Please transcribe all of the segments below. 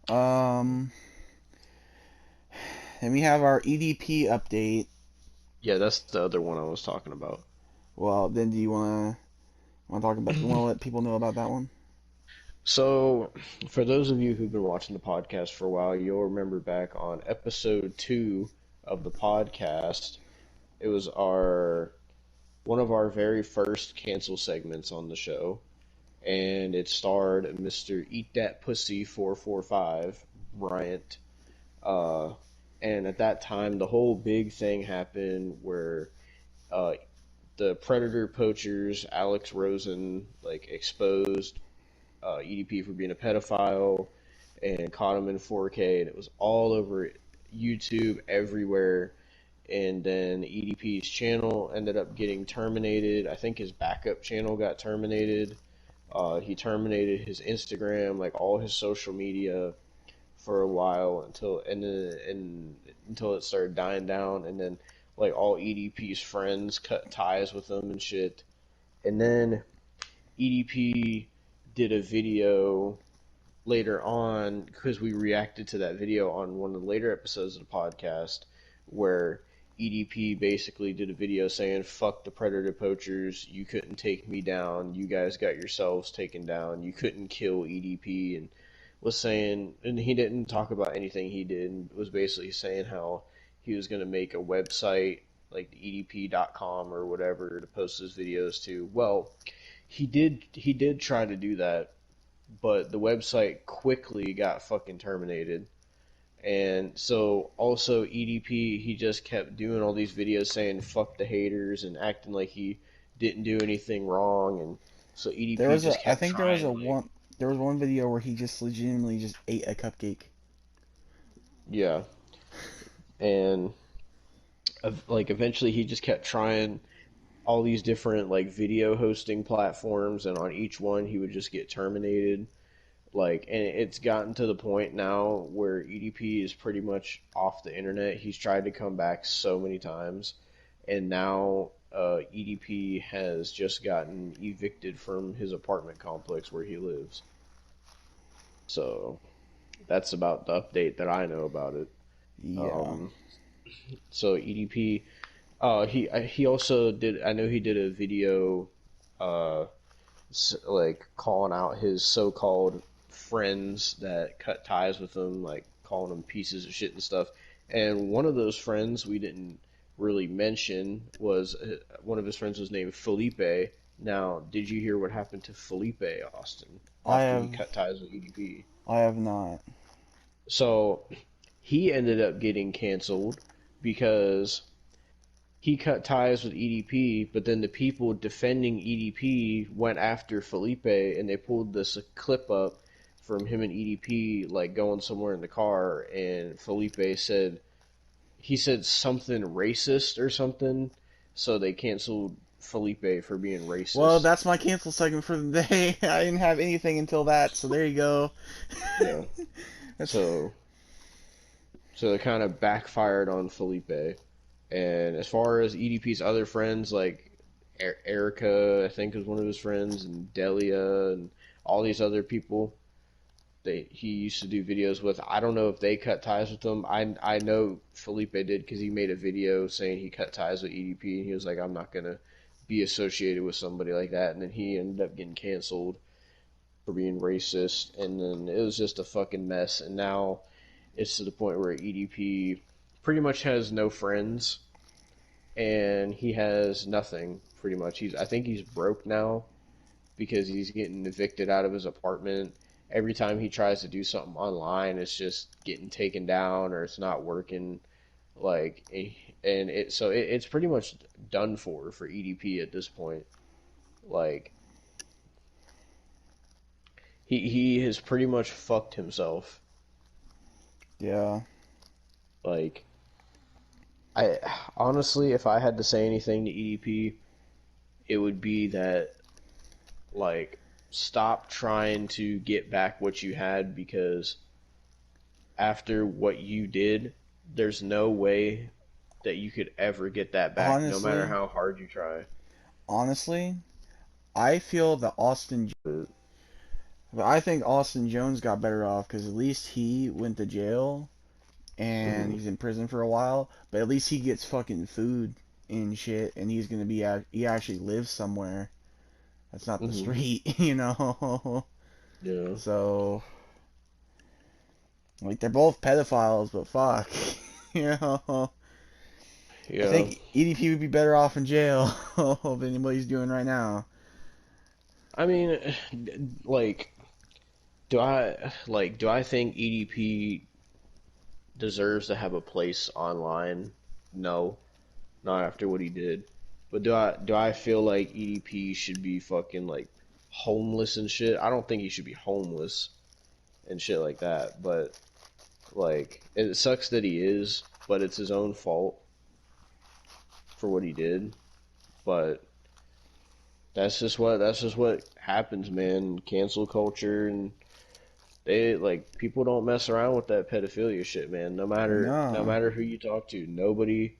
Um, and we have our EDP update. Yeah, that's the other one I was talking about. Well, then do you want to talk about? Want to let people know about that one? So, for those of you who've been watching the podcast for a while, you'll remember back on episode 2 of the podcast, it was our one of our very first cancel segments on the show, and it starred Mr. Eat That Pussy 445 Bryant. Uh, and at that time, the whole big thing happened where uh, the Predator poachers, Alex Rosen, like exposed EDP for being a pedophile and caught him in 4K, and it was all over YouTube everywhere. And then EDP's channel ended up getting terminated. I think his backup channel got terminated. He terminated his Instagram, like all his social media, for a while until it started dying down, and then like all EDP's friends cut ties with him and shit. And then EDP did a video later on because we reacted to that video on one of the later episodes of the podcast where EDP basically did a video saying, "Fuck the predator poachers. You couldn't take me down. You guys got yourselves taken down. You couldn't kill EDP." And was saying, and he didn't talk about anything he did, was basically saying how he was going to make a website like the EDP.com or whatever to post his videos to. Well, he did try to do that, but the website quickly got fucking terminated. And so also EDP, he just kept doing all these videos saying fuck the haters and acting like he didn't do anything wrong, and so There EDP was just I kept think there was trying a like one. There was one video where he just legitimately just ate a cupcake. yeah, and like eventually he just kept trying all these different like video hosting platforms, and on each one he would just get terminated. Like, and it's gotten to the point now where EDP is pretty much off the internet. He's tried to come back so many times, and now EDP has just gotten evicted from his apartment complex where he lives. So that's about the update that I know about it. Yeah. Um, so EDP, he also did. I know he did a video, uh, like calling out his so-called friends that cut ties with him, like calling them pieces of shit and stuff. And one of those friends we didn't really mention was one of his friends was named Felipe. Now, did you hear what happened to Felipe, Austin, I after he have cut ties with EDP? I have not. So he ended up getting canceled because he cut ties with EDP, but then the people defending EDP went after Felipe, and they pulled this clip up from him and EDP like going somewhere in the car, and Felipe said he said something racist or something, so they canceled Felipe for being Well, racist. that's my cancel segment for the day. I didn't have anything until that, so there you go. Yeah. That's So it kind of backfired on Felipe. And as far as EDP's other friends, like Erica, I think is one of his friends, and Delia, and all these other people that he used to do videos with, I don't know if they cut ties with them. I know Felipe did because he made a video saying he cut ties with EDP, and he was like, I'm not gonna be associated with somebody like that. And then he ended up getting canceled for being racist, and then it was just a fucking mess. And now it's to the point where EDP pretty much has no friends and he has nothing pretty much. He's I think he's broke now because he's getting evicted out of his apartment. Every time he tries to do something online, it's just getting taken down or it's not working. Like, and it's pretty much done for EDP at this point. Like, he has pretty much fucked himself. yeah. Like, I honestly, if I had to say anything to EDP, it would be that like stop trying to get back what you had because after what you did, there's no way that you could ever get that back, no matter Honestly, how hard you try. honestly, I feel that Austin But I think Austin Jones got better off because at least he went to jail and Hmm. he's in prison for a while. But at least he gets fucking food and shit, and he's gonna be he actually lives somewhere. That's not the Hmm. street, you know. Yeah. So like they're both pedophiles, but fuck, you know. I Yeah. think EDP would be better off in jail than what he's doing right now. I mean, like, do I think EDP deserves to have a place online? No, not after what he did. But do I feel like EDP should be fucking like homeless and shit? I don't think he should be homeless and shit like that. But like, it sucks that he is, but it's his own fault for what he did. But that's just what happens, man. Cancel culture, and they like people don't mess around with that pedophilia shit, man. No No, matter who you talk to, nobody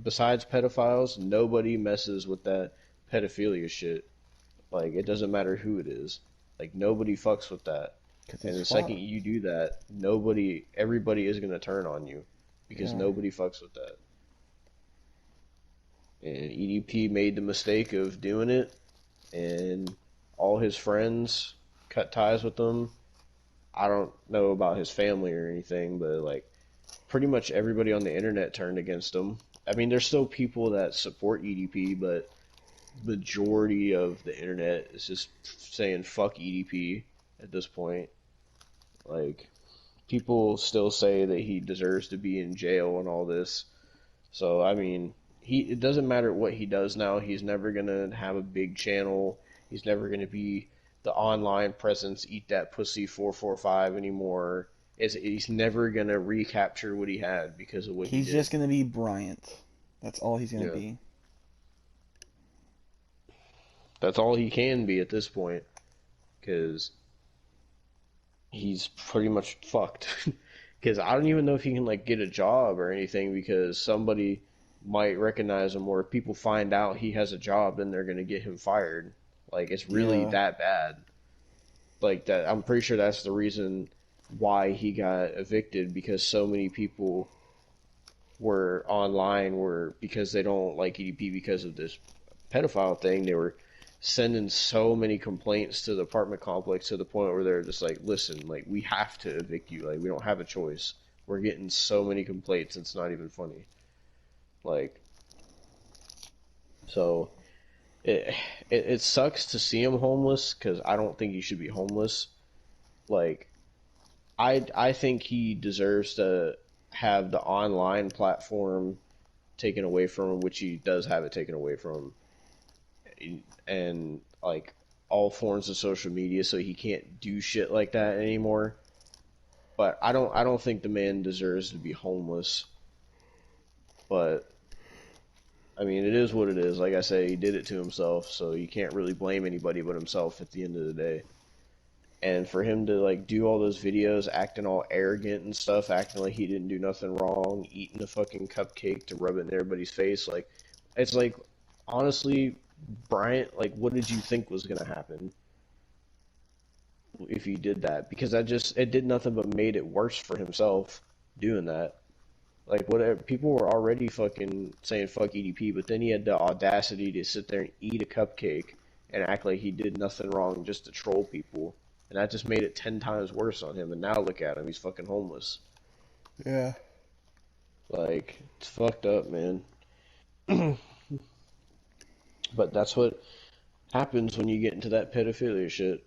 besides pedophiles, nobody messes with that pedophilia shit. Like it doesn't matter who it is. Like nobody fucks with that. because And it's the second fucked. you do that, everybody is gonna turn on you because Yeah. nobody fucks with that. And EDP made the mistake of doing it, and all his friends cut ties with him. I don't know about his family or anything, but like pretty much everybody on the internet turned against him. I mean, there's still people that support EDP, but majority of the internet is just saying fuck EDP at this point. Like people still say that he deserves to be in jail and all this. So I mean, it doesn't matter what he does now. He's never gonna have a big channel. He's never gonna be the online presence. Eat that pussy 445 anymore. He's never gonna recapture what he had because of what he He's did. just gonna be Bryant. That's all he's gonna Yeah, be. that's all he can be at this point because he's pretty much fucked. Because I don't even know if he can like get a job or anything because somebody might recognize him, or if people find out he has a job, then they're gonna get him fired. Like it's really Yeah. that bad. Like that, I'm pretty sure that's the reason why he got evicted because so many people were online were because they don't like EDP because of this pedophile thing. They were sending so many complaints to the apartment complex to the point where they're just like, listen, like we have to evict you. Like we don't have a choice. We're getting so many complaints. It's not even funny. Like so, it it sucks to see him homeless because I don't think he should be homeless. Like I think he deserves to have the online platform taken away from him, which he does have it taken away from him, and like all forms of social media, so he can't do shit like that anymore. But I don't think the man deserves to be homeless. But I mean, it is what it is. Like I say, he did it to himself, so you can't really blame anybody but himself at the end of the day. And for him to like do all those videos acting all arrogant and stuff, acting like he didn't do nothing wrong, eating a fucking cupcake to rub it in everybody's face, like it's like honestly, Bryant, like what did you think was gonna happen if he did that? Because it did nothing but made it worse for himself doing that. Like whatever people were already fucking saying fuck EDP, but then he had the audacity to sit there and eat a cupcake and act like he did nothing wrong just to troll people. And that just made it 10 times worse on him. And now look at him, he's fucking homeless. Yeah. Like it's fucked up, man. But that's what happens when you get into that pedophilia shit.